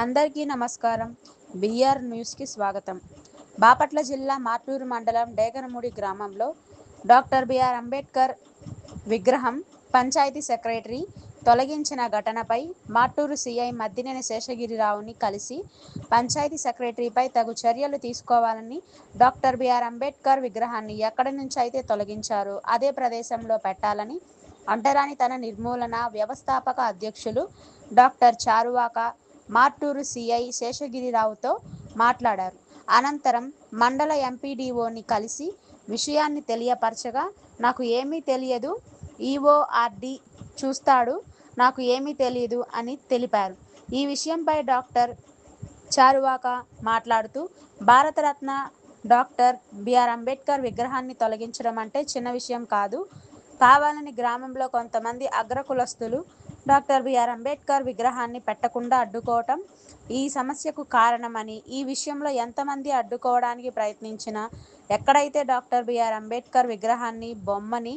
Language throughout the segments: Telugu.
అందరికీ నమస్కారం. బిఆర్ న్యూస్కి స్వాగతం. బాపట్ల జిల్లా మార్టూరు మండలం డేగనమూడి గ్రామంలో డాక్టర్ బిఆర్ అంబేద్కర్ విగ్రహం పంచాయతీ సెక్రటరీ తొలగించిన ఘటనపై మార్టూరు సిఐ మద్దినేని శేషగిరిరావుని కలిసి పంచాయతీ సెక్రటరీపై తగు చర్యలు తీసుకోవాలని, డాక్టర్ బిఆర్ అంబేద్కర్ విగ్రహాన్ని ఎక్కడి నుంచి అయితే తొలగించారో అదే ప్రదేశంలో పెట్టాలని, అంటరానితన నిర్మూలన వ్యవస్థాపక అధ్యక్షులు డాక్టర్ చారువాక మార్టూరు సిఐ శేషగిరిరావుతో మాట్లాడారు. అనంతరం మండల ఎంపీడీఓని కలిసి విషయాన్ని తెలియపరచగా, నాకు ఏమీ తెలియదు, ఈఓఆర్డి చూస్తాడు, నాకు ఏమీ తెలియదు అని తెలిపారు. ఈ విషయంపై డాక్టర్ చారువాక మాట్లాడుతూ, భారతరత్న డాక్టర్ బిఆర్ అంబేద్కర్ విగ్రహాన్ని తొలగించడం అంటే చిన్న విషయం కాదు. కావాలని గ్రామంలో కొంతమంది అగ్రకులస్తులు డాక్టర్ బిఆర్ అంబేద్కర్ విగ్రహాన్ని పెట్టకుండా అడ్డుకోవటం ఈ సమస్యకు కారణమని, ఈ విషయంలో ఎంతమంది అడ్డుకోవడానికి ప్రయత్నించినా ఎక్కడైతే డాక్టర్ బిఆర్ అంబేద్కర్ విగ్రహాన్ని బొమ్మని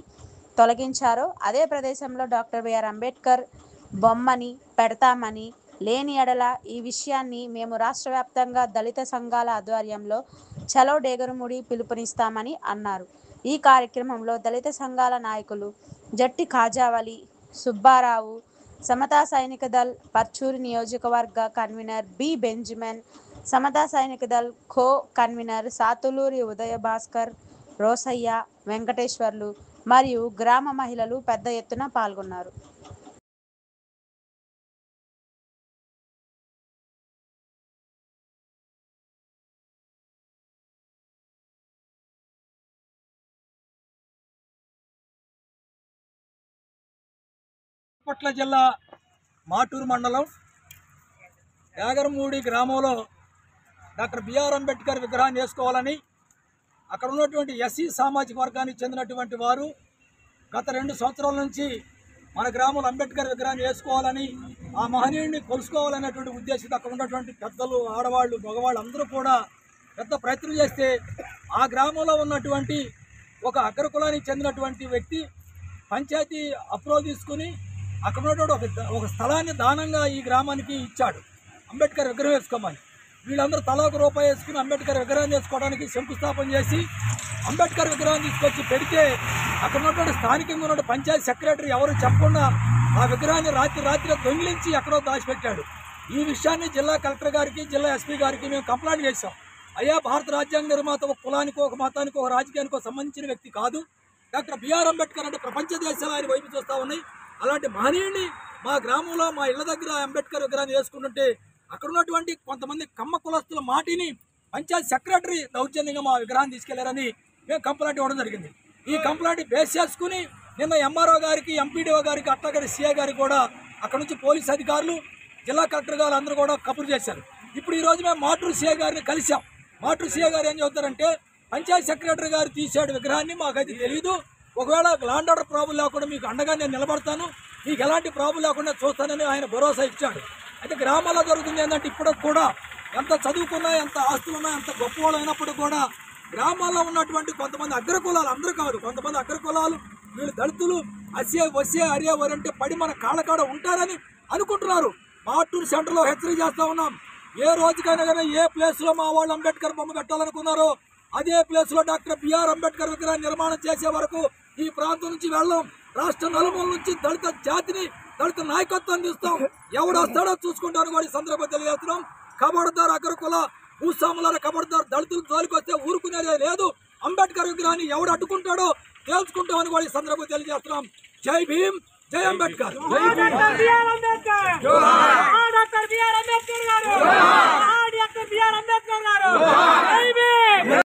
తొలగించారో అదే ప్రదేశంలో డాక్టర్ బిఆర్ అంబేద్కర్ బొమ్మని పెడతామని, లేని ఎడల ఈ విషయాన్ని మేము రాష్ట్ర వ్యాప్తంగా దళిత సంఘాల ఆధ్వర్యంలో చలో డేగనమూడి పిలుపునిస్తామని అన్నారు. ఈ కార్యక్రమంలో దళిత సంఘాల నాయకులు జట్టి ఖాజావలి, సుబ్బారావు, సమతా సైనిక దళ్ పర్చూరు నియోజకవర్గ కన్వీనర్ బి బెంజమిన్, సమతా సైనిక దళ్ కో కన్వీనర్ సాతులూరి ఉదయ భాస్కర్, రోసయ్య, వెంకటేశ్వర్లు మరియు గ్రామ మహిళలు పెద్ద ఎత్తున పాల్గొన్నారు. బాపట్ల జిల్లా మార్టూరు మండలం డేగనమూడి గ్రామంలో డాక్టర్ బిఆర్ అంబేద్కర్ విగ్రహాన్ని వేసుకోవాలని అక్కడ ఉన్నటువంటి ఎస్సీ సామాజిక వర్గానికి చెందినటువంటి వారు గత 2 సంవత్సరాల నుంచి మన గ్రామంలో అంబేద్కర్ విగ్రహాన్ని వేసుకోవాలని, ఆ మహనీయుడిని కొలుసుకోవాలనేటువంటి ఉద్దేశంతో అక్కడ ఉన్నటువంటి పెద్దలు, ఆడవాళ్ళు, మగవాళ్ళు అందరూ కూడా పెద్ద ప్రయత్నం చేస్తే ఆ గ్రామంలో ఉన్నటువంటి ఒక అగ్రకులానికి చెందినటువంటి వ్యక్తి పంచాయతీ అప్రూవల్ తీసుకుని అక్కడ ఉన్నటువంటి ఒక స్థలాన్ని దానంగా ఈ గ్రామానికి ఇచ్చాడు. అంబేద్కర్ విగ్రహం వేసుకోమని వీళ్ళందరూ తలా ఒక రూపాయి వేసుకుని అంబేద్కర్ విగ్రహం వేసుకోవడానికి శంకుస్థాపన చేసి అంబేద్కర్ విగ్రహం తీసుకొచ్చి పెడితే అక్కడ ఉన్నటువంటి స్థానికంగా ఉన్న పంచాయతీ సెక్రటరీ ఎవరు చెప్పకుండా ఆ విగ్రహాన్ని రాత్రి దొంగిలించి ఎక్కడో దాచిపెట్టాడు. ఈ విషయాన్ని జిల్లా కలెక్టర్ గారికి, జిల్లా ఎస్పీ గారికి మేము కంప్లైంట్ చేశాం. అయ్యా, భారత రాజ్యాంగ నిర్మాత ఒక కులానికో, ఒక మతానికో, ఒక రాజకీయానికో సంబంధించిన వ్యక్తి కాదు. డాక్టర్ బిఆర్ అంబేద్కర్ అంటే ప్రపంచ దేశాలు ఆయన వైపు చూస్తూ ఉన్నాయి. అలాంటి మహనీయుడిని మా గ్రామంలో, మా ఇళ్ల దగ్గర అంబేద్కర్ విగ్రహాన్ని వేసుకుంటుంటే అక్కడ ఉన్నటువంటి కొంతమంది కమ్మ కులస్తుల మాటిని పంచాయతీ సెక్రటరీ దౌర్జన్యంగా మా విగ్రహాన్ని తీసుకెళ్లారని మేము కంప్లైంట్ ఇవ్వడం జరిగింది. ఈ కంప్లైంట్ బేస్ చేసుకుని నిన్న ఎంఆర్ఓ గారికి, ఎంపీడీఓ గారికి, అట్లాగే సిఐ గారికి కూడా అక్కడ నుంచి పోలీసు అధికారులు, జిల్లా కలెక్టర్ గారు అందరూ కూడా కబురు చేశారు. ఇప్పుడు ఈ రోజు మేము మార్టూరు సిఐ గారిని కలిసాం. మార్టూరు సిఐ గారు ఏం చెబుతారంటే, పంచాయతీ సెక్రటరీ గారు తీసాడు విగ్రహాన్ని, మాకైతే తెలియదు, ఒకవేళ ల్యాండ్ ఆర్డర్ ప్రాబ్లం లేకుండా మీకు అండగా నేను నిలబడతాను, మీకు ఎలాంటి ప్రాబ్లం లేకుండా చూస్తానని ఆయన భరోసా ఇచ్చాడు. అయితే గ్రామాల్లో జరుగుతుంది ఏంటంటే, ఇప్పుడు కూడా ఎంత చదువుకున్నా, ఎంత ఆస్తులున్నా, ఎంత గొప్పవాళ్ళు అయినప్పుడు కూడా గ్రామాల్లో ఉన్నటువంటి కొంతమంది అగ్రకులాలు, అందరూ కాదు, కొంతమంది అగ్రకులాలు, వీళ్ళు దళితులు అసే వసే అరే వరంటే పడి మన కాళ్ళకాడ ఉంటారని అనుకుంటున్నారు. మార్టూరు సెంటర్లో హెచ్చరిక చేస్తూ ఉన్నాం. ఏ రోజుకైనా కానీ ఏ ప్లేస్లో మా వాళ్ళు అంబేద్కర్ బొమ్మ పెట్టాలనుకున్నారో అదే ప్లేస్లో డాక్టర్ బిఆర్ అంబేద్కర్ విగ్రహాన్ని నిర్మాణం చేసే వరకు ఈ ప్రాంతం నుంచి వెళ్ళాం. రాష్ట్ర నలుమూల నుంచి దళిత జాతిని, దళిత నాయకత్వాన్ని ఇస్తాం. ఎవడు వస్తాడో చూసుకుంటాను కూడా ఈ సందర్భంగా తెలియజేస్తున్నాం. ఖబర్దార్ అగ్రకుల భూస్వాముల ఖబర్దార్, దళితులు జోలికి వస్తే ఊరుకునేదే లేదు. అంబేద్కర్ విగ్రహాన్ని ఎవడు అడ్డుకుంటాడో తేల్చుకుంటామని కూడా ఈ సందర్భంగా తెలియజేస్తున్నాం. జై భీమ్, జై అంబేద్కర్.